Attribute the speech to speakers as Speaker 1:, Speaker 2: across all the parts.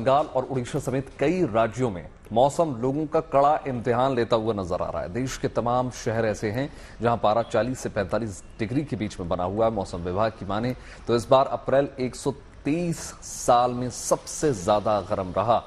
Speaker 1: बंगाल और उड़ीसा समेत कई राज्यों में मौसम लोगों का कड़ा इम्तिहान लेता हुआ नजर आ रहा है। देश के तमाम शहर ऐसे हैं जहां पारा 40 से 45 डिग्री के बीच में बना हुआ है। मौसम विभाग की माने तो इस बार अप्रैल 130 साल में सबसे ज्यादा गर्म रहा।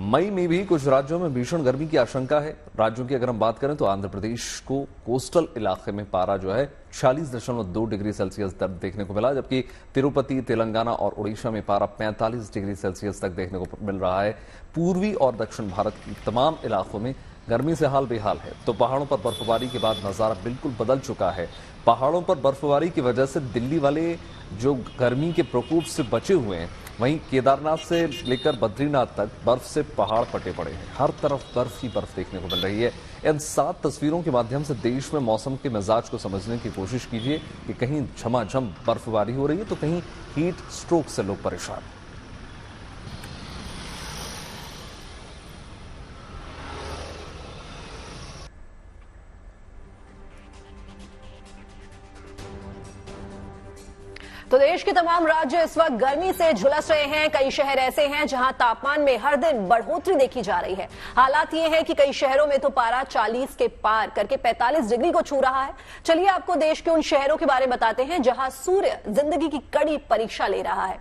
Speaker 1: मई में भी कुछ राज्यों में भीषण गर्मी की आशंका है। राज्यों की अगर हम बात करें तो आंध्र प्रदेश को कोस्टल इलाके में पारा जो है 46.2 डिग्री सेल्सियस तक देखने को मिला, जबकि तिरुपति, तेलंगाना और उड़ीसा में पारा 45 डिग्री सेल्सियस तक देखने को मिल रहा है। पूर्वी और दक्षिण भारत के तमाम इलाकों में गर्मी से हाल बेहाल है। तो पहाड़ों पर बर्फबारी के बाद नजारा बिल्कुल बदल चुका है। पहाड़ों पर बर्फबारी की वजह से दिल्ली वाले जो गर्मी के प्रकोप से बचे हुए हैं, वहीं केदारनाथ से लेकर बद्रीनाथ तक बर्फ से पहाड़ फटे पड़े हैं। हर तरफ बर्फ ही बर्फ देखने को मिल रही है। इन 7 तस्वीरों के माध्यम से देश में मौसम के मिजाज को समझने की कोशिश कीजिए कि कहीं झमाझम बर्फबारी हो रही है तो कहीं हीट स्ट्रोक से लोग परेशान।
Speaker 2: तो देश के तमाम राज्य इस वक्त गर्मी से झुलस रहे हैं। कई शहर ऐसे हैं जहां तापमान में हर दिन बढ़ोतरी देखी जा रही है। हालात ये है कि कई शहरों में तो पारा 40 के पार करके 45 डिग्री को छू रहा है। चलिए आपको देश के उन शहरों के बारे में बताते हैं जहां सूर्य जिंदगी की कड़ी परीक्षा ले रहा है।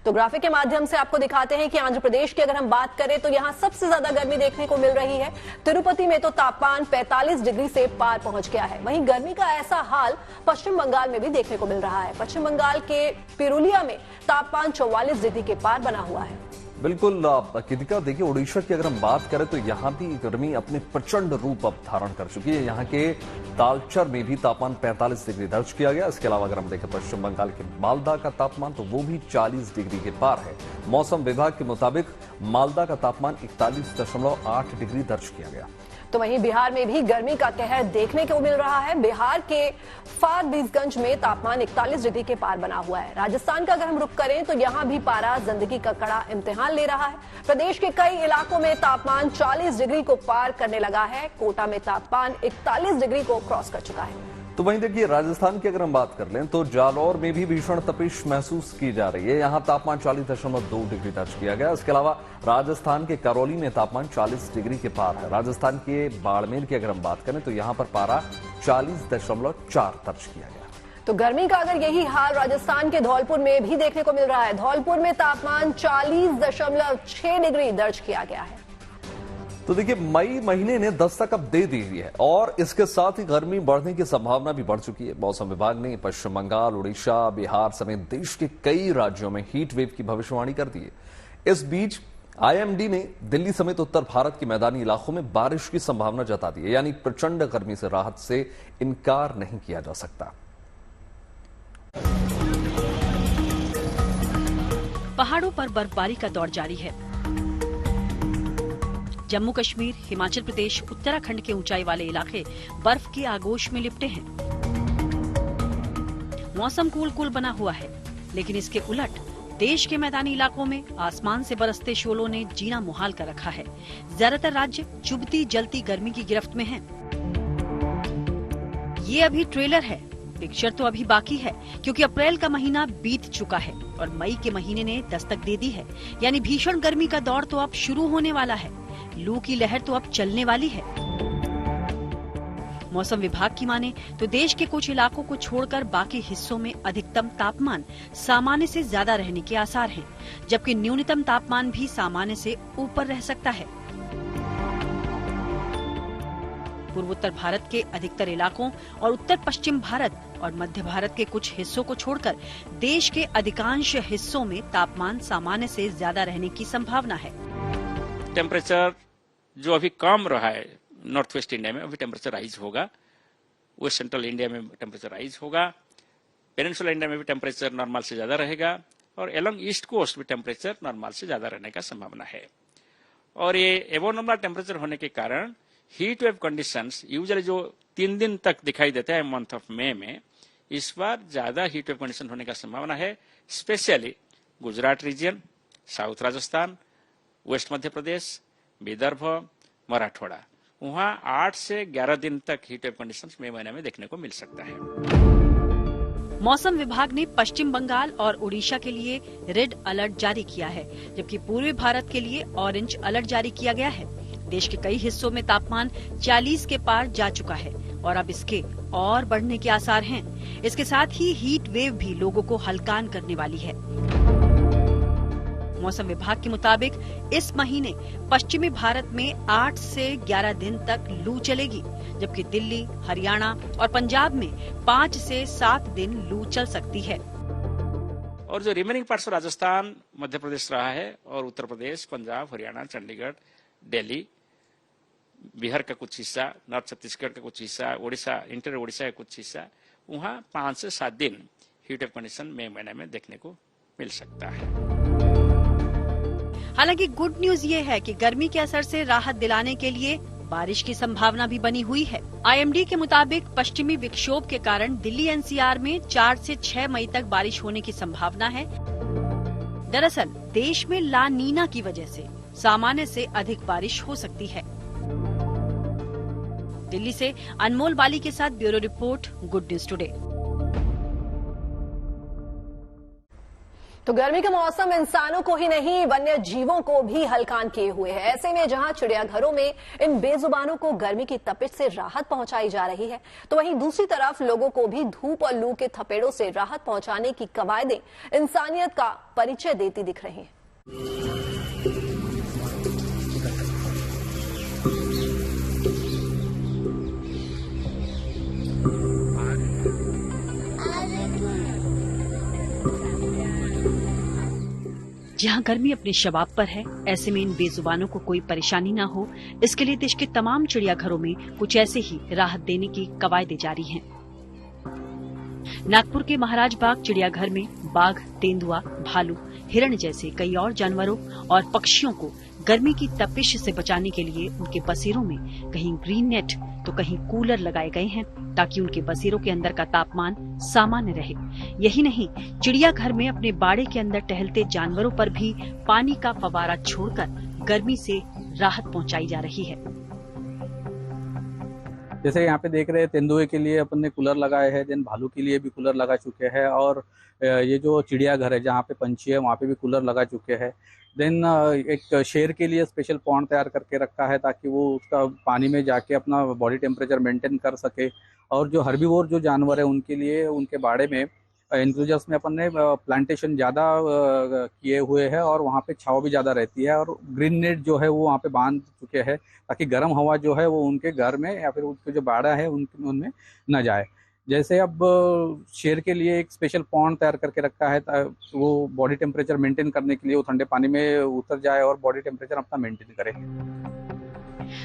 Speaker 2: तो ग्राफिक के माध्यम से आपको दिखाते हैं कि आंध्र प्रदेश की अगर हम बात करें तो यहां सबसे ज्यादा गर्मी देखने को मिल रही है। तिरुपति में तो तापमान 45 डिग्री से पार पहुंच गया है। वहीं गर्मी का ऐसा हाल पश्चिम बंगाल में भी देखने को मिल रहा है। पश्चिम बंगाल के पिरुलिया में तापमान 44 डिग्री के पार बना हुआ है।
Speaker 1: बिल्कुल कृतिका, देखिए उड़ीसा की अगर हम बात करें तो यहाँ भी गर्मी अपने प्रचंड रूप अब धारण कर चुकी है। यहाँ के तालचर में भी तापमान 45 डिग्री दर्ज किया गया। इसके अलावा अगर हम देखें पश्चिम बंगाल के मालदा का तापमान तो वो भी 40 डिग्री के पार है। मौसम विभाग के मुताबिक मालदा का तापमान 41.8 डिग्री दर्ज किया गया।
Speaker 2: तो वहीं बिहार में भी गर्मी का कहर देखने को मिल रहा है। बिहार के फारबिसगंज में तापमान 41 डिग्री के पार बना हुआ है। राजस्थान का अगर हम रुख करें तो यहां भी पारा जिंदगी का कड़ा इम्तिहान ले रहा है। प्रदेश के कई इलाकों में तापमान 40 डिग्री को पार करने लगा है। कोटा में तापमान 41 डिग्री को क्रॉस कर चुका है।
Speaker 1: तो वहीं देखिए राजस्थान की अगर हम बात कर लें तो जालौर में भी भीषण तपिश महसूस की जा रही है। यहां तापमान 40.2 डिग्री दर्ज किया गया। इसके अलावा राजस्थान के करौली में तापमान 40 डिग्री के पार है। राजस्थान के बाड़मेर की अगर हम बात करें तो यहां पर पारा 40.4 दर्ज किया गया।
Speaker 2: तो गर्मी का अगर यही हाल राजस्थान के धौलपुर में भी देखने को मिल रहा है। धौलपुर में तापमान 40.6 डिग्री दर्ज किया गया है।
Speaker 1: तो देखिए मई महीने ने दस्तक अब दे दी है और इसके साथ ही गर्मी बढ़ने की संभावना भी बढ़ चुकी है। मौसम विभाग ने पश्चिम बंगाल, उड़ीसा, बिहार समेत देश के कई राज्यों में हीट वेव की भविष्यवाणी कर दी है। इस बीच आईएमडी ने दिल्ली समेत उत्तर भारत के मैदानी इलाकों में बारिश की संभावना जता दी है। यानी प्रचंड गर्मी से राहत से इनकार नहीं किया जा सकता।
Speaker 3: पहाड़ों पर बर्फबारी का दौर जारी है। जम्मू कश्मीर, हिमाचल प्रदेश, उत्तराखंड के ऊंचाई वाले इलाके बर्फ की आगोश में लिपटे हैं। मौसम कूल बना हुआ है, लेकिन इसके उलट देश के मैदानी इलाकों में आसमान से बरसते शोलों ने जीना मुहाल कर रखा है। ज्यादातर राज्य चुभती जलती गर्मी की गिरफ्त में हैं। ये अभी ट्रेलर है, पिक्चर तो अभी बाकी है, क्योंकि अप्रैल का महीना बीत चुका है और मई के महीने ने दस्तक दे दी है। यानी भीषण गर्मी का दौर तो अब शुरू होने वाला है। लू की लहर तो अब चलने वाली है। मौसम विभाग की माने तो देश के कुछ इलाकों को छोड़कर बाकी हिस्सों में अधिकतम तापमान सामान्य से ज्यादा रहने के आसार हैं, जबकि न्यूनतम तापमान भी सामान्य से ऊपर रह सकता है। पूर्वोत्तर भारत के अधिकतर इलाकों और उत्तर पश्चिम भारत और मध्य भारत के कुछ हिस्सों को छोड़कर देश के अधिकांश हिस्सों में तापमान सामान्य से ज्यादा रहने की संभावना है।
Speaker 4: टेम्परेचर जो अभी कम रहा है नॉर्थ वेस्ट इंडिया में, अभी टेम्परेचर राइज होगा। वेस्ट सेंट्रल इंडिया में टेम्परेचर राइज होगा। पेनिनसुला इंडिया में भी टेम्परेचर नॉर्मल से ज्यादा रहेगा और एलोंग ईस्ट कोस्ट भी टेम्परेचर नॉर्मल से ज्यादा रहने का संभावना है। और ये एबो नॉर्मल टेम्परेचर होने के कारण हीट वेव कंडीशंस यूजुअली जो 3 दिन तक दिखाई देता है मंथ ऑफ मई में, इस बार ज्यादा हीट वेव कंडीशन होने का संभावना है। Specially Gujarat region, south Rajasthan, west Madhya Pradesh, Vidarbha, Marathwada, वहां 8 से 11 दिन तक हीट वेव कंडीशंस मई महीने में देखने को मिल सकता है।
Speaker 3: मौसम विभाग ने पश्चिम बंगाल और उड़ीसा के लिए रेड अलर्ट जारी किया है, जबकि पूर्वी भारत के लिए ऑरेंज अलर्ट जारी किया गया है। देश के कई हिस्सों में तापमान 40 के पार जा चुका है और अब इसके और बढ़ने के आसार हैं। इसके साथ ही हीट वेव भी लोगों को हलकान करने वाली है। मौसम विभाग के मुताबिक इस महीने पश्चिमी भारत में 8 से 11 दिन तक लू चलेगी, जबकि दिल्ली, हरियाणा और पंजाब में 5 से 7 दिन लू चल सकती है।
Speaker 4: और जो remaining parts of Rajasthan, Madhya Pradesh रहा है और उत्तर प्रदेश, पंजाब, हरियाणा, चंडीगढ़, दिल्ली, बिहार का कुछ हिस्सा, नॉर्थ छत्तीसगढ़ का कुछ हिस्सा, ओडिशा, इंटर ओडिशा का कुछ हिस्सा, वहाँ 5 से 7 दिन हीट वेव कंडीशन मई महीने में देखने को मिल सकता है।
Speaker 3: हालांकि गुड न्यूज ये है कि गर्मी के असर से राहत दिलाने के लिए बारिश की संभावना भी बनी हुई है। IMD के मुताबिक पश्चिमी विक्षोभ के कारण दिल्ली NCR में 4 से 6 मई तक बारिश होने की संभावना है। दरअसल देश में ला नीना की वजह से सामान्य से अधिक बारिश हो सकती है। दिल्ली से अनमोल बाली के साथ bureau report, good news today.
Speaker 2: तो गर्मी का मौसम इंसानों को ही नहीं वन्य जीवों को भी हलकान किए हुए है। ऐसे में जहां चिड़ियाघरों में इन बेजुबानों को गर्मी की तपिश से राहत पहुंचाई जा रही है, तो वहीं दूसरी तरफ लोगों को भी धूप और लू के थपेड़ों से राहत पहुंचाने की कवायदें इंसानियत का परिचय देती दिख रही हैं।
Speaker 3: जहां गर्मी अपने शबाब पर है, ऐसे में इन बेजुबानों को कोई परेशानी न हो, इसके लिए देश के तमाम चिड़ियाघरों में कुछ ऐसे ही राहत देने की कवायदें जारी हैं। नागपुर के महाराज बाग चिड़ियाघर में बाघ, तेंदुआ, भालू, हिरण जैसे कई और जानवरों और पक्षियों को गर्मी की तपिश से बचाने के लिए उनके बसेरों में कहीं ग्रीन नेट तो कहीं कूलर लगाए गए हैं, ताकि उनके बसेरों के अंदर का तापमान सामान्य रहे। यही नहीं, चिड़ियाघर में अपने बाड़े के अंदर टहलते जानवरों पर भी पानी का फवारा छोड़कर गर्मी से राहत पहुंचाई जा रही है।
Speaker 5: जैसे यहाँ पे देख रहे हैं, तेंदुए के लिए अपन ने कूलर लगाए हैं, देन भालू के लिए भी कूलर लगा चुके हैं, और ये जो चिड़ियाघर है जहाँ पे पंछी है वहाँ पे भी कूलर लगा चुके हैं। देन एक शेर के लिए स्पेशल पॉन्ड तैयार करके रखा है ताकि वो उसका पानी में जाके अपना बॉडी टेम्परेचर मेंटेन कर सके। और जो हर्बीवोर जो जानवर है उनके लिए उनके बाड़े में इंक्लोजर्स में अपन ने प्लांटेशन ज़्यादा किए हुए हैं और वहाँ पे छांव भी ज़्यादा रहती है, और ग्रीन नेट जो है वो वहाँ पे बांध चुके हैं ताकि गर्म हवा जो है वो उनके घर में या फिर उनके जो बाड़ा है उनमें न जाए। जैसे अब शेर के लिए एक स्पेशल पॉन्ड तैयार करके रखा है, वो बॉडी टेम्परेचर मेंटेन करने के लिए वो ठंडे पानी में उतर जाए और बॉडी टेम्परेचर अपना मेंटेन करे।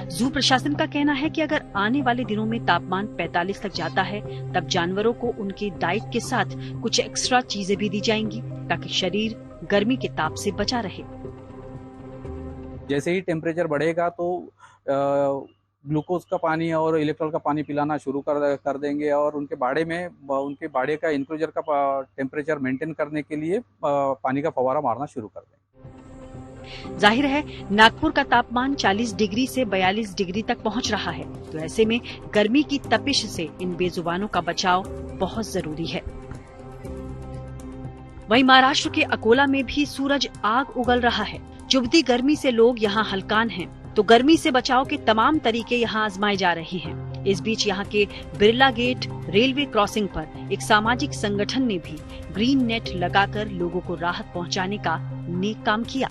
Speaker 3: जू प्रशासन का कहना है कि अगर आने वाले दिनों में तापमान 45 तक जाता है, तब जानवरों को उनकी डाइट के साथ कुछ एक्स्ट्रा चीजें भी दी जाएंगी ताकि शरीर गर्मी के ताप से बचा रहे।
Speaker 5: जैसे ही टेम्परेचर बढ़ेगा तो ग्लूकोज का पानी और इलेक्ट्रॉल का पानी पिलाना शुरू कर देंगे, और उनके बाड़े का इंक्लोजर का टेम्परेचर मेंटेन करने के लिए पानी का फव्वारा मारना शुरू कर देंगे।
Speaker 3: जाहिर है, नागपुर का तापमान 40 डिग्री से 42 डिग्री तक पहुंच रहा है, तो ऐसे में गर्मी की तपिश से इन बेजुबानों का बचाव बहुत जरूरी है। वहीं महाराष्ट्र के अकोला में भी सूरज आग उगल रहा है। चुभती गर्मी से लोग यहाँ हलकान हैं, तो गर्मी से बचाव के तमाम तरीके यहाँ आजमाए जा रहे हैं। इस बीच यहाँ के बिरला गेट रेलवे क्रॉसिंग पर एक सामाजिक संगठन ने भी ग्रीन नेट लगाकर लोगों को राहत पहुँचाने का नेक काम किया।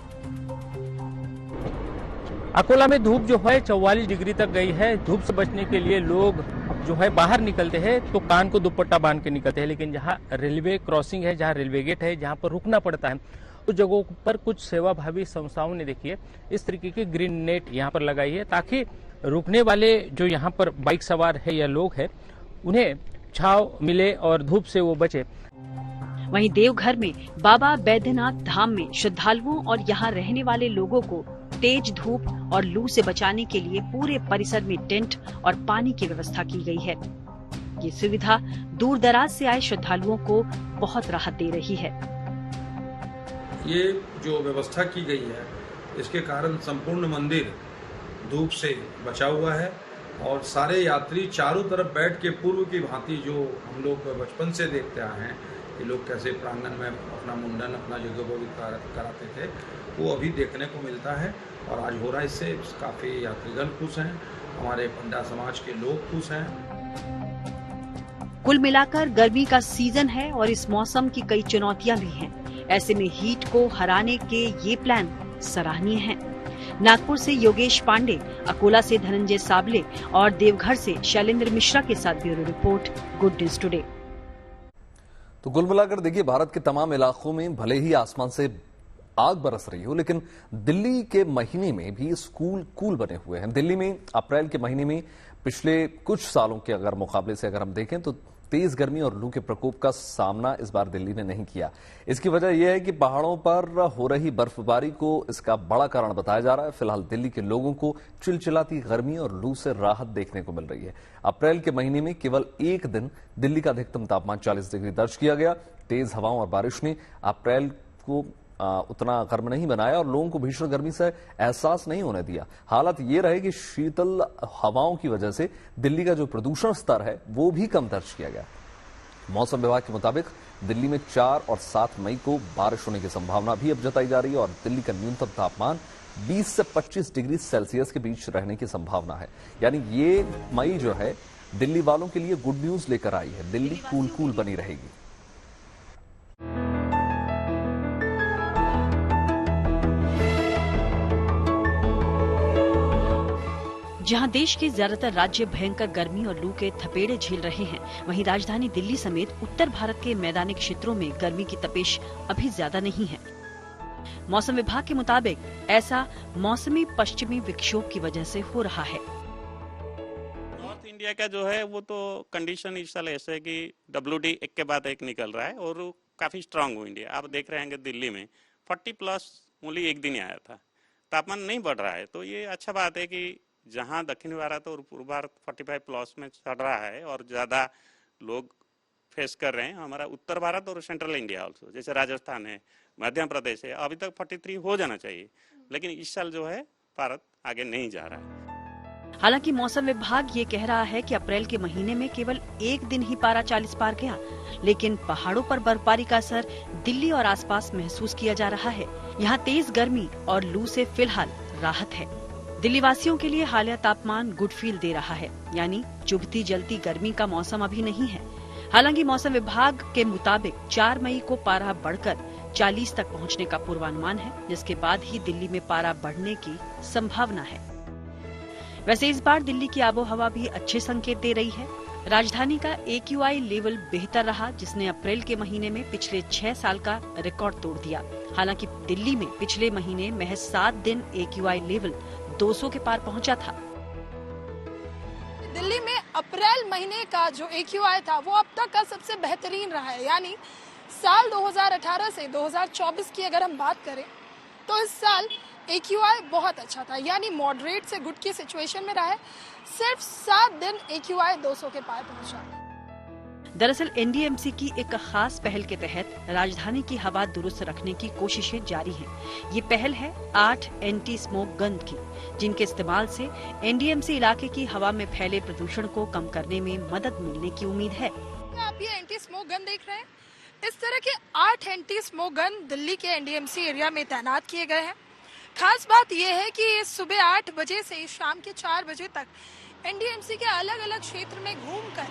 Speaker 6: अकोला में धूप जो है 44 डिग्री तक गई है। धूप से बचने के लिए लोग जो है बाहर निकलते हैं तो कान को दुपट्टा बांध के निकलते हैं, लेकिन जहाँ रेलवे क्रॉसिंग है, जहाँ रेलवे गेट है, जहाँ पर रुकना पड़ता है, उस जगहों पर कुछ सेवाभावी संस्थाओं ने देखिए इस तरीके की ग्रीन नेट यहाँ पर लगाई है ताकि रुकने वाले जो यहाँ पर बाइक सवार है या लोग हैं उन्हें छांव मिले और धूप से वो बचे।
Speaker 3: वहीं देवघर में बाबा बैद्यनाथ धाम में श्रद्धालुओं और यहाँ रहने वाले लोगों को तेज धूप और लू से बचाने के लिए पूरे परिसर में टेंट और पानी की व्यवस्था की गई है। ये सुविधा दूर दराज से आए श्रद्धालुओं को बहुत राहत दे रही है।
Speaker 7: ये जो व्यवस्था की गई है इसके कारण संपूर्ण मंदिर धूप से बचा हुआ है और सारे यात्री चारों तरफ बैठ के पूर्व की भांति जो हम लोग बचपन से देखते आए हैं कि लोग कैसे प्रांगण में अपना मुंडन, अपना यज्ञोपवीत कराते थे, वो अभी देखने को मिलता है और आज हो रहा है। इससे काफ़ी यात्रीगण खुश हैं, हमारे पंडा समाज के लोग खुश हैं।
Speaker 3: कुल मिलाकर गर्मी का सीजन है और इस मौसम की कई चुनौतियां भी हैं। ऐसे में हीट को हराने के ये प्लान सराहनीय हैं। नागपुर से योगेश पांडे, अकोला से धनंजय साबले और देवघर से शैलेंद्र मिश्रा के साथ bureau report, good news today.
Speaker 1: तो कुल मिलाकर देखिए, भारत के तमाम इलाकों में भले ही आसमान से आग बरस रही हो, लेकिन दिल्ली के महीने में भी स्कूल कूल बने हुए हैं। दिल्ली में अप्रैल के महीने में पिछले कुछ सालों के अगर मुकाबले से अगर हम देखें तो तेज गर्मी और लू के प्रकोप का सामना इस बार दिल्ली ने नहीं किया। इसकी वजह यह है कि पहाड़ों पर हो रही बर्फबारी को इसका बड़ा कारण बताया जा रहा है। फिलहाल दिल्ली के लोगों को चिलचिलाती गर्मी और लू से राहत देखने को मिल रही है। अप्रैल के महीने में केवल एक दिन दिल्ली का अधिकतम तापमान 40 डिग्री दर्ज किया गया। तेज हवाओं और बारिश ने अप्रैल को उतना गर्म नहीं बनाया और लोगों को भीषण गर्मी से एहसास नहीं होने दिया। हालत ये रहे कि शीतल हवाओं की वजह से दिल्ली का जो प्रदूषण स्तर है वो भी कम दर्ज किया गया। मौसम विभाग के मुताबिक दिल्ली में 4 और 7 मई को बारिश होने की संभावना भी अब जताई जा रही है और दिल्ली का न्यूनतम तापमान 20 से 25 डिग्री सेल्सियस के बीच रहने की संभावना है। यानी ये मई जो है दिल्ली वालों के लिए गुड न्यूज लेकर आई है। दिल्ली कूल बनी रहेगी।
Speaker 3: जहां देश के ज्यादातर राज्य भयंकर गर्मी और लू के थपेड़े झेल रहे हैं, वहीं राजधानी दिल्ली समेत उत्तर भारत के मैदानी क्षेत्रों में गर्मी की तपिश अभी ज्यादा नहीं है। मौसम विभाग के मुताबिक ऐसा मौसमी पश्चिमी विक्षोभ की वजह से हो रहा है।
Speaker 8: नॉर्थ इंडिया का जो है वो तो कंडीशन इस साल ऐसे है कि WD एक के बाद एक निकल रहा है और काफी स्ट्रांग हुई इंडिया। आप देख रहे हैं दिल्ली में 40+ ओनली एक दिन आया था, तापमान नहीं बढ़ रहा है। तो ये अच्छा बात है कि जहां दक्षिण भारत और पूर्व भारत 45+ में चढ़ रहा है और ज्यादा लोग फेस कर रहे हैं, हमारा उत्तर भारत और सेंट्रल इंडिया ऑल्सो, जैसे राजस्थान है, मध्य प्रदेश है, अभी तक 43 हो जाना चाहिए, लेकिन इस साल जो है भारत आगे नहीं जा रहा है।
Speaker 3: हालांकि मौसम विभाग ये कह रहा है कि अप्रैल के महीने में केवल एक दिन ही पारा 40 पार गया, लेकिन पहाड़ों पर बर्फबारी का असर दिल्ली और आसपास महसूस किया जा रहा है। यहाँ तेज गर्मी और लू से फिलहाल राहत है। दिल्ली वासियों के लिए हालिया तापमान गुड फील दे रहा है, यानी चुभती जलती गर्मी का मौसम अभी नहीं है। हालांकि मौसम विभाग के मुताबिक 4 मई को पारा बढ़कर 40 तक पहुंचने का पूर्वानुमान है, जिसके बाद ही दिल्ली में पारा बढ़ने की संभावना है। वैसे इस बार दिल्ली की आबोहवा भी अच्छे संकेत दे रही है। राजधानी का AQI लेवल बेहतर रहा, जिसने अप्रैल के महीने में पिछले 6 साल का रिकॉर्ड तोड़ दिया। हालांकि दिल्ली में पिछले महीने महज 7 दिन AQI लेवल 200 के पार पहुंचा था।
Speaker 9: दिल्ली में अप्रैल महीने का जो AQI था वो अब तक का सबसे बेहतरीन रहा है। यानी साल 2018 से 2024 की अगर हम बात करें तो इस साल AQI बहुत अच्छा था, यानी मॉडरेट से गुड की सिचुएशन में रहा है। सिर्फ 7 दिन AQI 200 के पार पहुंचा।
Speaker 3: दरअसल NDMC की एक खास पहल के तहत राजधानी की हवा दुरुस्त रखने की कोशिशें जारी हैं। ये पहल है 8 एंटी स्मोक गन की, जिनके इस्तेमाल से NDMC इलाके की हवा में फैले प्रदूषण को कम करने में मदद मिलने की उम्मीद है।
Speaker 9: आप ये एंटी स्मोक गन देख रहे हैं, इस तरह के 8 एंटी स्मोक गन दिल्ली के NDMC एरिया में तैनात किए गए हैं। खास बात यह है कि सुबह 8 बजे से शाम के 4 बजे तक NDMC के अलग अलग क्षेत्र में घूमकर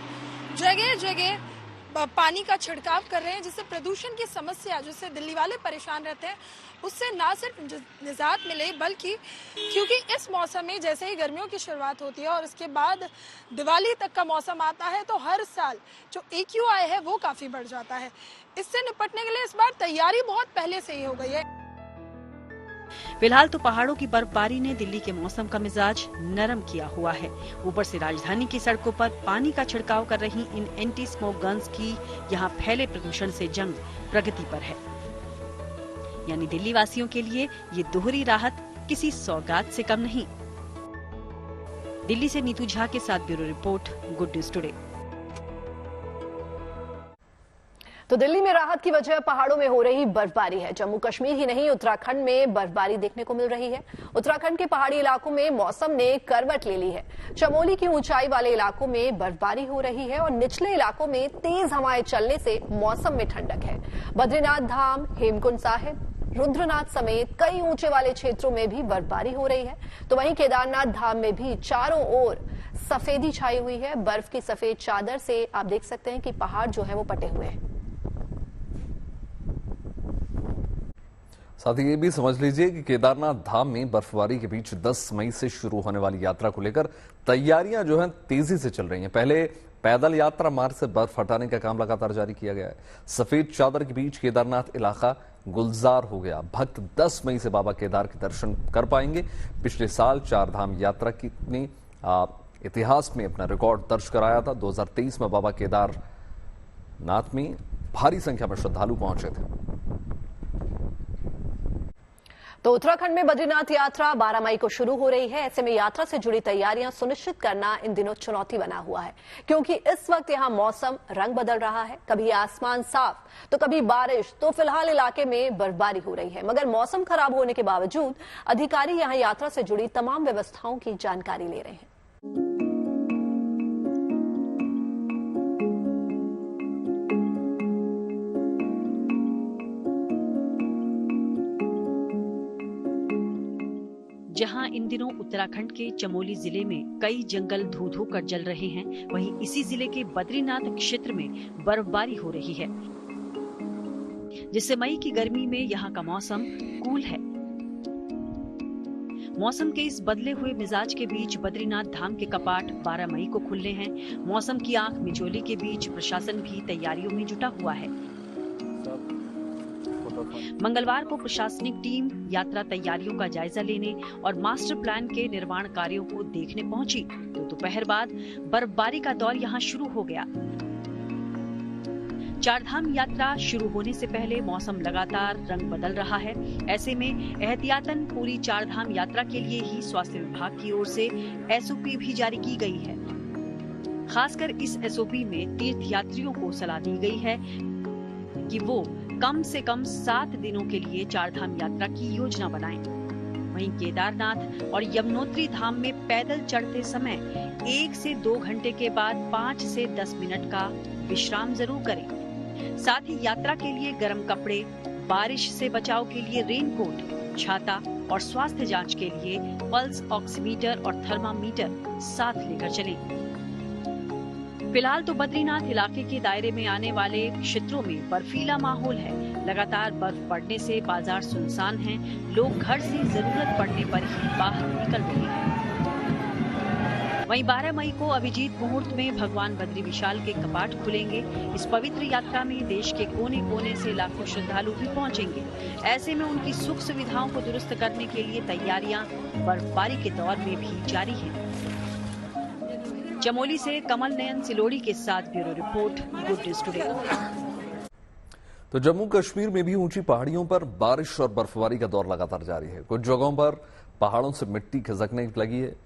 Speaker 9: जगह जगह पानी का छिड़काव कर रहे हैं, जिससे प्रदूषण की समस्या जिससे दिल्ली वाले परेशान रहते हैं उससे ना सिर्फ निजात मिले, बल्कि क्योंकि इस मौसम में जैसे ही गर्मियों की शुरुआत होती है और उसके बाद दिवाली तक का मौसम आता है तो हर साल जो AQI है वो काफी बढ़ जाता है। इससे निपटने के लिए इस बार तैयारी बहुत पहले से ही हो गई है।
Speaker 3: फिलहाल तो पहाड़ों की बर्फबारी ने दिल्ली के मौसम का मिजाज नरम किया हुआ है। ऊपर से राजधानी की सड़कों पर पानी का छिड़काव कर रही इन एंटी स्मोक गन्स की यहां फैले प्रदूषण से जंग प्रगति पर है। यानी दिल्ली वासियों के लिए ये दोहरी राहत किसी सौगात से कम नहीं। दिल्ली से नीतू झा के साथ bureau report, good news today.
Speaker 2: तो दिल्ली में राहत की वजह पहाड़ों में हो रही बर्फबारी है। जम्मू कश्मीर ही नहीं, उत्तराखंड में बर्फबारी देखने को मिल रही है। उत्तराखंड के पहाड़ी इलाकों में मौसम ने करवट ले ली है। चमोली की ऊंचाई वाले इलाकों में बर्फबारी हो रही है और निचले इलाकों में तेज हवाएं चलने से मौसम में ठंडक है। बद्रीनाथ धाम, हेमकुंड साहिब, रुद्रनाथ समेत कई ऊंचे वाले क्षेत्रों में भी बर्फबारी हो रही है। तो वहीं केदारनाथ धाम में भी चारों ओर सफेदी छाई हुई है। बर्फ की सफेद चादर से आप देख सकते हैं कि पहाड़ जो है वो पटे हुए हैं।
Speaker 1: साथ ही ये भी समझ लीजिए कि केदारनाथ धाम में बर्फबारी के बीच 10 मई से शुरू होने वाली यात्रा को लेकर तैयारियां जो हैं तेजी से चल रही हैं। पहले पैदल यात्रा मार्ग से बर्फ हटाने का काम लगातार जारी किया गया है। सफेद चादर के बीच केदारनाथ इलाका गुलजार हो गया। भक्त 10 मई से बाबा केदार के दर्शन कर पाएंगे। पिछले साल चार धाम यात्रा की ने इतिहास में अपना रिकॉर्ड दर्ज कराया था। 2023 में बाबा केदारनाथ में भारी संख्या में श्रद्धालु पहुंचे थे।
Speaker 2: तो उत्तराखंड में बद्रीनाथ यात्रा 12 मई को शुरू हो रही है। ऐसे में यात्रा से जुड़ी तैयारियां सुनिश्चित करना इन दिनों चुनौती बना हुआ है, क्योंकि इस वक्त यहां मौसम रंग बदल रहा है। कभी आसमान साफ तो कभी बारिश। तो फिलहाल इलाके में बर्फबारी हो रही है, मगर मौसम खराब होने के बावजूद अधिकारी यहां यात्रा से जुड़ी तमाम व्यवस्थाओं की जानकारी ले रहे हैं।
Speaker 3: जहां इन दिनों उत्तराखंड के चमोली जिले में कई जंगल धू-धू कर जल रहे हैं, वहीं इसी जिले के बद्रीनाथ क्षेत्र में बर्फबारी हो रही है, जिससे मई की गर्मी में यहां का मौसम कूल है। मौसम के इस बदले हुए मिजाज के बीच बद्रीनाथ धाम के कपाट 12 मई को खुलने हैं। मौसम की आंख मिचोली के बीच प्रशासन भी तैयारियों में जुटा हुआ है। मंगलवार को प्रशासनिक टीम यात्रा तैयारियों का जायजा लेने और मास्टर प्लान के निर्माण कार्यों को देखने पहुंची, तो दोपहर बाद बर्फबारी का दौर यहां शुरू हो गया। चारधाम यात्रा शुरू होने से पहले मौसम लगातार रंग बदल रहा है। ऐसे में एहतियातन पूरी चारधाम यात्रा के लिए ही स्वास्थ्य विभाग की ओर से एसओपी भी जारी की गई है। खासकर इस एसओपी में तीर्थ यात्रियों को सलाह दी गई है कि वो कम से कम 7 दिनों के लिए चारधाम यात्रा की योजना बनाएं। वहीं केदारनाथ और यमुनोत्री धाम में पैदल चढ़ते समय 1 से 2 घंटे के बाद 5 से 10 मिनट का विश्राम जरूर करें। साथ ही यात्रा के लिए गर्म कपड़े, बारिश से बचाव के लिए रेनकोट, छाता और स्वास्थ्य जांच के लिए पल्स ऑक्सीमीटर और थर्मामीटर साथ लेकर चलें। फिलहाल तो बद्रीनाथ इलाके के दायरे में आने वाले क्षेत्रों में बर्फीला माहौल है। लगातार बर्फ पड़ने से बाजार सुनसान हैं। लोग घर से जरूरत पड़ने पर ही बाहर निकल रहे हैं। वहीं 12 मई को अभिजीत मुहूर्त में भगवान बद्री विशाल के कपाट खुलेंगे। इस पवित्र यात्रा में देश के कोने-कोने से लाखों श्रद्धालु भी पहुंचेंगे। ऐसे में उनकी सुख सुविधाओं को दुरुस्त करने के लिए तैयारियां बर्फबारी के दौर में भी जारी हैं। चमोली से कमल नयन सिलोड़ी के साथ bureau report, good news today.
Speaker 1: तो जम्मू कश्मीर में भी ऊंची पहाड़ियों पर बारिश और बर्फबारी का दौर लगातार जारी है। कुछ जगहों पर पहाड़ों से मिट्टी खिसकने लगी है।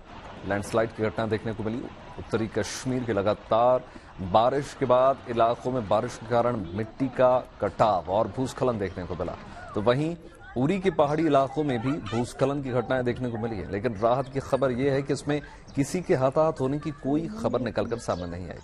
Speaker 1: लैंडस्लाइड की घटना देखने को मिली। उत्तरी कश्मीर के लगातार बारिश के बाद इलाकों में बारिश के कारण मिट्टी का कटाव और भूस्खलन देखने को मिला। तो वहीं उरी के पहाड़ी इलाकों में भी भूस्खलन की घटनाएं देखने को मिली है, लेकिन राहत की खबर यह है कि इसमें किसी के हताहत होने की कोई खबर निकलकर सामने नहीं आई।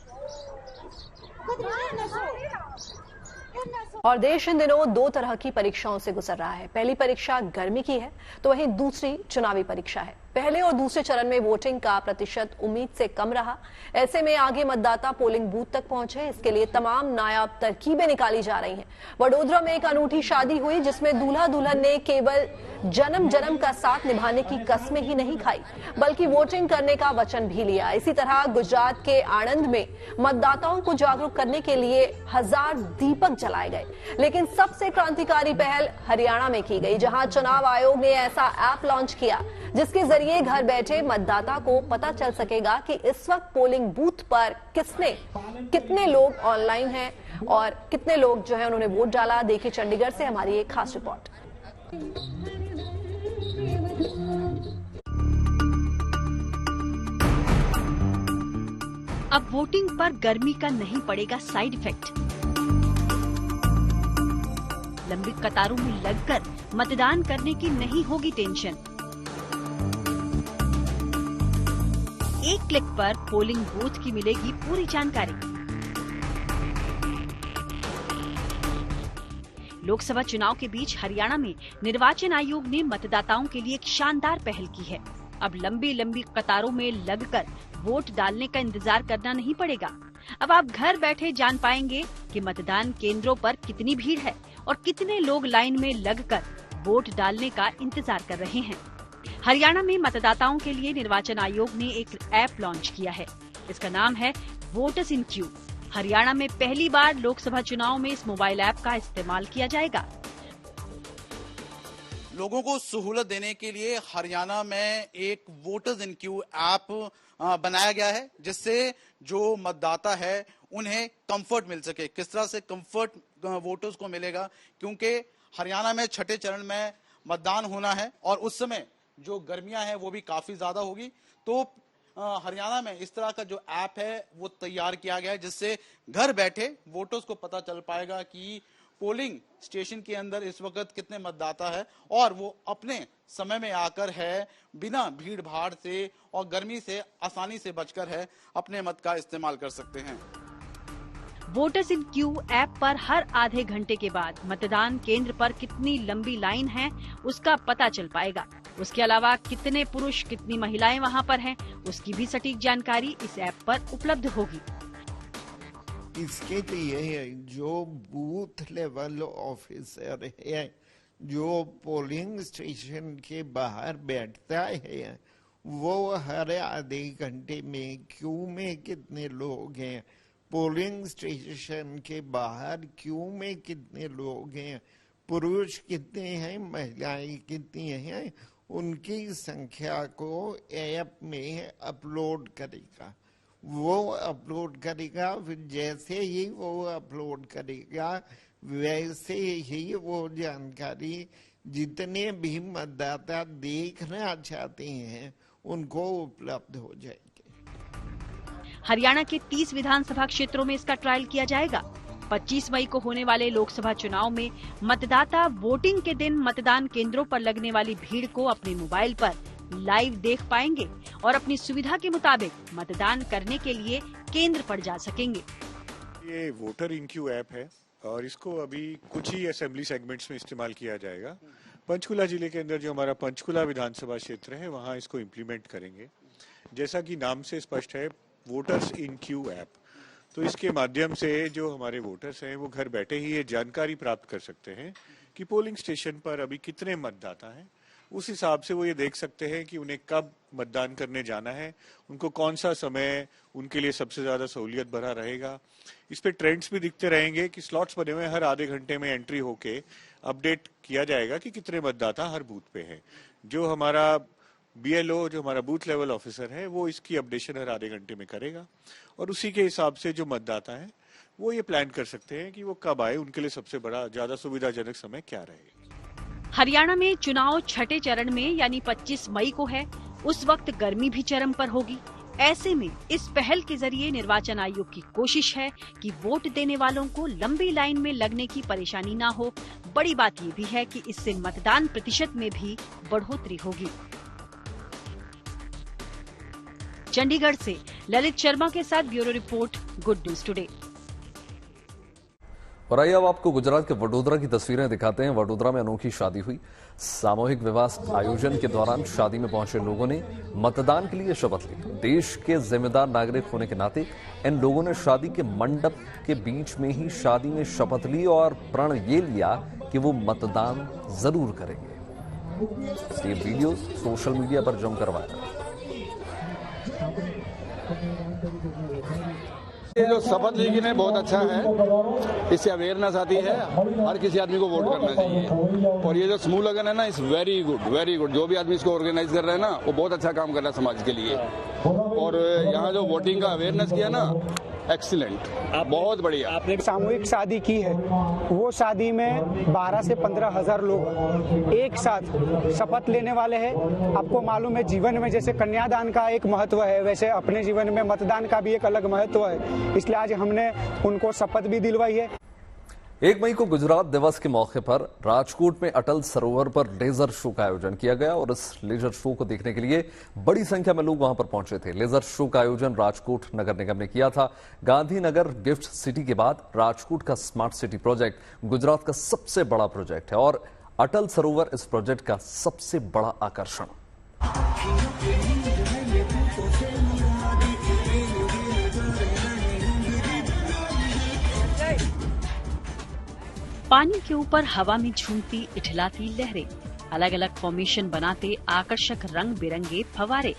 Speaker 2: और देश इन दिनों 2 तरह की परीक्षाओं से गुजर रहा है। पहली परीक्षा गर्मी की है, तो वहीं दूसरी चुनावी परीक्षा है। पहले और दूसरे चरण में वोटिंग का प्रतिशत उम्मीद से कम रहा। ऐसे में आगे मतदाता पोलिंग बूथ तक पहुंचे। इसके लिए तमाम नायाब तरकीबें निकाली जा रही हैं। वडोदरा में एक अनूठी शादी हुई, जिसमें दूल्हा दुल्हन ने केवल जन्म जन्म का साथ निभाने की कस्में ही नहीं खाई, बल्कि वोटिंग करने का वचन भी लिया। इसी तरह गुजरात के आणंद में मतदाताओं को जागरूक करने के लिए 1000 दीपक जलाए गए। लेकिन सबसे क्रांतिकारी पहल हरियाणा में की गई, जहां चुनाव आयोग ने ऐसा ऐप लॉन्च किया जिसके जरिए घर बैठे मतदाता को पता चल सकेगा कि इस वक्त पोलिंग बूथ पर कितने लोग ऑनलाइन हैं और कितने लोग जो है उन्होंने वोट डाला। देखिए चंडीगढ़ से हमारी एक खास रिपोर्ट।
Speaker 3: अब वोटिंग पर गर्मी का नहीं पड़ेगा साइड इफेक्ट। लंबी कतारों में लगकर मतदान करने की नहीं होगी टेंशन। एक क्लिक पर पोलिंग बूथ की मिलेगी पूरी जानकारी। लोकसभा चुनाव के बीच हरियाणा में निर्वाचन आयोग ने मतदाताओं के लिए एक शानदार पहल की है। अब लंबी लंबी कतारों में लगकर वोट डालने का इंतजार करना नहीं पड़ेगा। अब आप घर बैठे जान पाएंगे कि मतदान केंद्रों पर कितनी भीड़ है और कितने लोग लाइन में लगकर वोट डालने का इंतजार कर रहे हैं। हरियाणा में मतदाताओं के लिए निर्वाचन आयोग ने एक ऐप लॉन्च किया है। इसका नाम है वोटर्स इन क्यू। हरियाणा में पहली बार लोकसभा चुनाव में इस मोबाइल ऐप का इस्तेमाल किया जाएगा।
Speaker 10: लोगों को सहूलत देने के लिए हरियाणा में एक वोटर्स इन क्यू ऐप बनाया गया है, जिससे जो मतदाता है उन्हें कंफर्ट मिल सके। किस तरह से कंफर्ट वोटर्स को मिलेगा, क्योंकि हरियाणा में छठे चरण में मतदान होना है और उस समय जो गर्मियां हैं वो भी काफी ज्यादा होगी। तो हरियाणा में इस तरह का जो ऐप है वो तैयार किया गया है, जिससे घर बैठे वोटर्स को पता चल पाएगा कि पोलिंग स्टेशन के अंदर इस वक्त कितने मतदाता है और वो अपने समय में आकर है बिना भीड़ भाड़ से और गर्मी से आसानी से बचकर है अपने मत का इस्तेमाल कर सकते हैं।
Speaker 3: वोटर्स इन क्यू ऐप पर हर आधे घंटे के बाद मतदान केंद्र पर कितनी लंबी लाइन है उसका पता चल पाएगा। उसके अलावा कितने पुरुष कितनी महिलाएं वहां पर हैं, उसकी भी सटीक जानकारी इस ऐप पर उपलब्ध होगी।
Speaker 11: इसके लिए जो बूथ लेवल ऑफिसर है, जो पोलिंग स्टेशन के बाहर बैठता है, वो हर आधे घंटे में क्यू में कितने लोग हैं, पोलिंग स्टेशन के बाहर क्यू में कितने लोग हैं, पुरुष कितने हैं, महिलाएं कितनी हैं, उनकी संख्या को ऐप में अपलोड करेगा। वो अपलोड करेगा, फिर जैसे ही वो अपलोड करेगा वैसे ही वो जानकारी जितने भी मतदाता देखना चाहते हैं उनको उपलब्ध हो जाएगी।
Speaker 3: हरियाणा के 30 विधानसभा क्षेत्रों में इसका ट्रायल किया जाएगा। 25 मई को होने वाले लोकसभा चुनाव में मतदाता वोटिंग के दिन मतदान केंद्रों पर लगने वाली भीड़ को अपने मोबाइल पर लाइव देख पाएंगे और अपनी सुविधा के मुताबिक मतदान करने के लिए केंद्र पर जा सकेंगे।
Speaker 12: ये वोटर इन क्यू ऐप है और इसको अभी कुछ ही असेंबली सेगमेंट्स में इस्तेमाल किया जाएगा। पंचकुला जिले के अंदर जो हमारा पंचकुला विधानसभा क्षेत्र है वहाँ इसको इम्प्लीमेंट करेंगे। जैसा कि नाम से स्पष्ट है, वोटर्स इन क्यू ऐप, तो इसके माध्यम से जो हमारे वोटर्स हैं वो घर बैठे ही ये जानकारी प्राप्त कर सकते हैं कि पोलिंग स्टेशन पर अभी कितने मतदाता हैं। उस हिसाब से वो ये देख सकते हैं कि उन्हें कब मतदान करने जाना है, उनको कौन सा समय उनके लिए सबसे ज्यादा सहूलियत भरा रहेगा। इस पे ट्रेंड्स भी दिखते रहेंगे कि स्लॉट्स बने हुए, हर आधे घंटे में एंट्री होके अपडेट किया जाएगा कि कितने मतदाता हर बूथ पे हैं। जो हमारा BLO, जो हमारा बूथ लेवल ऑफिसर है, वो इसकी अपडेशन हर आधे घंटे में करेगा और उसी के हिसाब से जो मतदाता है वो ये प्लान कर सकते हैं कि वो कब आए, उनके लिए सबसे बड़ा ज्यादा सुविधाजनक समय क्या रहेगा।
Speaker 3: हरियाणा में चुनाव छठे चरण में यानी 25 मई को है। उस वक्त गर्मी भी चरम पर होगी। ऐसे में इस पहल के जरिए निर्वाचन आयोग की कोशिश है कि वोट देने वालों को लंबी लाइन में लगने की परेशानी ना हो। बड़ी बात ये भी है कि इससे मतदान प्रतिशत में भी बढ़ोतरी होगी। चंडीगढ़ से ललित शर्मा के साथ bureau report, good news today.
Speaker 1: और आइए अब आपको गुजरात के वडोदरा की तस्वीरें दिखाते हैं। वडोदरा में अनोखी शादी हुई। सामूहिक विवाह आयोजन के दौरान शादी में पहुंचे लोगों ने मतदान के लिए शपथ ली। देश के जिम्मेदार नागरिक होने के नाते इन लोगों ने शादी के मंडप के बीच में ही शादी में शपथ ली और प्रण ये लिया कि वो मतदान जरूर करेंगे। ये वीडियो सोशल मीडिया पर जमकर वायरल।
Speaker 13: ये जो शपथ ली ने बहुत अच्छा है, इससे अवेयरनेस आती है, हर किसी आदमी को वोट करना चाहिए। और ये जो समूह लगन है ना, इस वेरी गुड। जो भी आदमी इसको ऑर्गेनाइज कर रहे हैं ना, वो बहुत अच्छा काम कर रहा है समाज के लिए। और यहाँ जो वोटिंग का अवेयरनेस किया ना, एक्सीलेंट, बहुत बढ़िया।
Speaker 14: आपने सामूहिक शादी की है, वो शादी में 12 से 15 हजार लोग एक साथ शपथ लेने वाले हैं। आपको मालूम है जीवन में जैसे कन्यादान का एक महत्व है, वैसे अपने जीवन में मतदान का भी एक अलग महत्व है। इसलिए आज हमने उनको शपथ भी दिलवाई है।
Speaker 1: 1 मई को गुजरात दिवस के मौके पर राजकोट में अटल सरोवर पर लेजर शो का आयोजन किया गया और इस लेजर शो को देखने के लिए बड़ी संख्या में लोग वहां पर पहुंचे थे। लेजर शो का आयोजन राजकोट नगर निगम ने किया था। गांधीनगर गिफ्ट सिटी के बाद राजकोट का स्मार्ट सिटी प्रोजेक्ट गुजरात का सबसे बड़ा प्रोजेक्ट है और अटल सरोवर इस प्रोजेक्ट का सबसे बड़ा आकर्षण।
Speaker 3: पानी के ऊपर हवा में झूमती इठलाती लहरें, अलग अलग फॉर्मेशन बनाते आकर्षक रंग बिरंगे फव्वारे।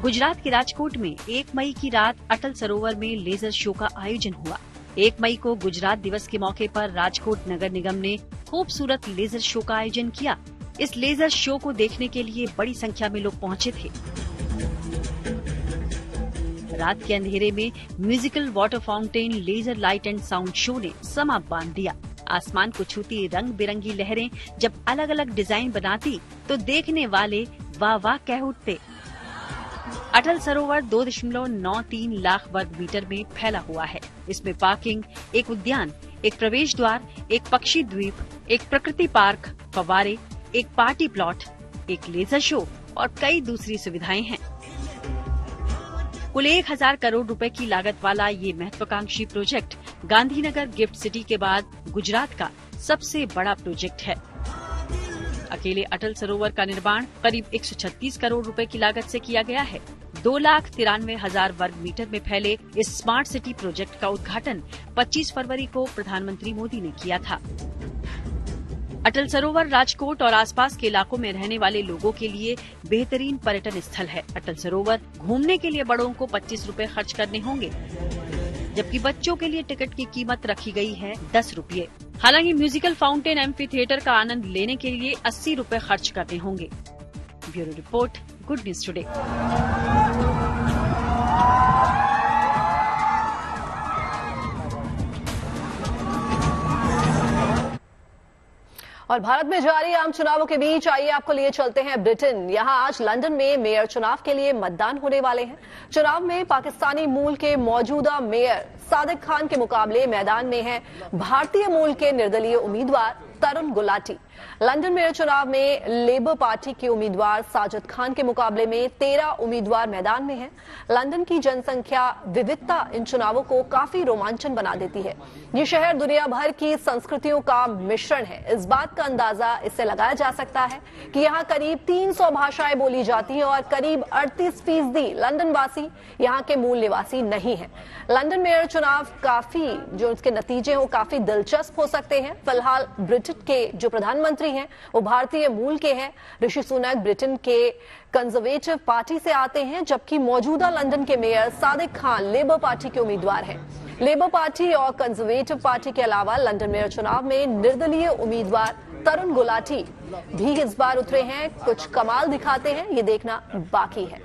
Speaker 3: गुजरात के राजकोट में 1 मई की रात अटल सरोवर में लेजर शो का आयोजन हुआ। 1 मई को गुजरात दिवस के मौके पर राजकोट नगर निगम ने खूबसूरत लेजर शो का आयोजन किया। इस लेजर शो को देखने के लिए बड़ी संख्या में लोग पहुंचे थे। रात के अंधेरे में musical water fountain, laser light and sound show ने समा बांध दिया। आसमान को छूती रंग बिरंगी लहरें जब अलग अलग डिजाइन बनाती तो देखने वाले वाह वाह कह उठते। अटल सरोवर 2.93 लाख वर्ग मीटर में फैला हुआ है। इसमें पार्किंग, एक उद्यान, एक प्रवेश द्वार, एक पक्षी द्वीप, एक प्रकृति पार्क, फव्वारे, एक पार्टी प्लॉट, एक लेजर शो और कई दूसरी सुविधाएं हैं। कुल 1000 करोड़ रुपए की लागत वाला ये महत्वाकांक्षी प्रोजेक्ट गांधीनगर गिफ्ट सिटी के बाद गुजरात का सबसे बड़ा प्रोजेक्ट है। अकेले अटल सरोवर का निर्माण करीब 136 करोड़ रुपए की लागत से किया गया है। 2,93,000 वर्ग मीटर में फैले इस स्मार्ट सिटी प्रोजेक्ट का उद्घाटन 25 फरवरी को प्रधानमंत्री मोदी ने किया था। अटल सरोवर राजकोट और आसपास के इलाकों में रहने वाले लोगों के लिए बेहतरीन पर्यटन स्थल है। अटल सरोवर घूमने के लिए बड़ों को 25 रुपए खर्च करने होंगे, जबकि बच्चों के लिए टिकट की कीमत रखी गई है 10 रुपये। हालांकि म्यूजिकल फाउंटेन, एम्फी थिएटर का आनंद लेने के लिए 80 रुपए खर्च करने होंगे। Bureau report, good news today.
Speaker 2: और भारत में जारी आम चुनावों के बीच आइए आपको लिए चलते हैं ब्रिटेन। यहां आज लंदन में मेयर चुनाव के लिए मतदान होने वाले हैं। चुनाव में पाकिस्तानी मूल के मौजूदा मेयर सादिक खान के मुकाबले मैदान में हैं भारतीय मूल के निर्दलीय उम्मीदवार तरुण गुलाटी। लंदन मेयर चुनाव में लेबर पार्टी के उम्मीदवार साजिद खान के मुकाबले में 13 उम्मीदवार मैदान में हैं। लंदन की जनसंख्या विविधता इन चुनावों को काफी रोमांचन बना देती है। ये शहर दुनिया भर की संस्कृतियों का मिश्रण है। इस बात का अंदाजा इससे लगाया जा सकता है कि यहाँ करीब 300 भाषाएं बोली जाती हैं और करीब 38% लंदन वासी यहाँ के मूल निवासी नहीं है। लंदन मेयर चुनाव काफी जो इसके नतीजे हैं वो काफी दिलचस्प हो सकते हैं। फिलहाल ब्रिटेन के जो प्रधानमंत्री हैं वो भारतीय मूल के हैं। ऋषि सुनक ब्रिटेन के कंजर्वेटिव पार्टी से आते हैं, जबकि मौजूदा लंदन के mayor Sadiq Khan labour party के उम्मीदवार हैं। लेबर पार्टी और कंजर्वेटिव पार्टी के अलावा लंदन मेयर चुनाव में निर्दलीय उम्मीदवार तरुण गुलाटी भी इस बार उतरे हैं। कुछ कमाल दिखाते हैं, ये देखना बाकी है।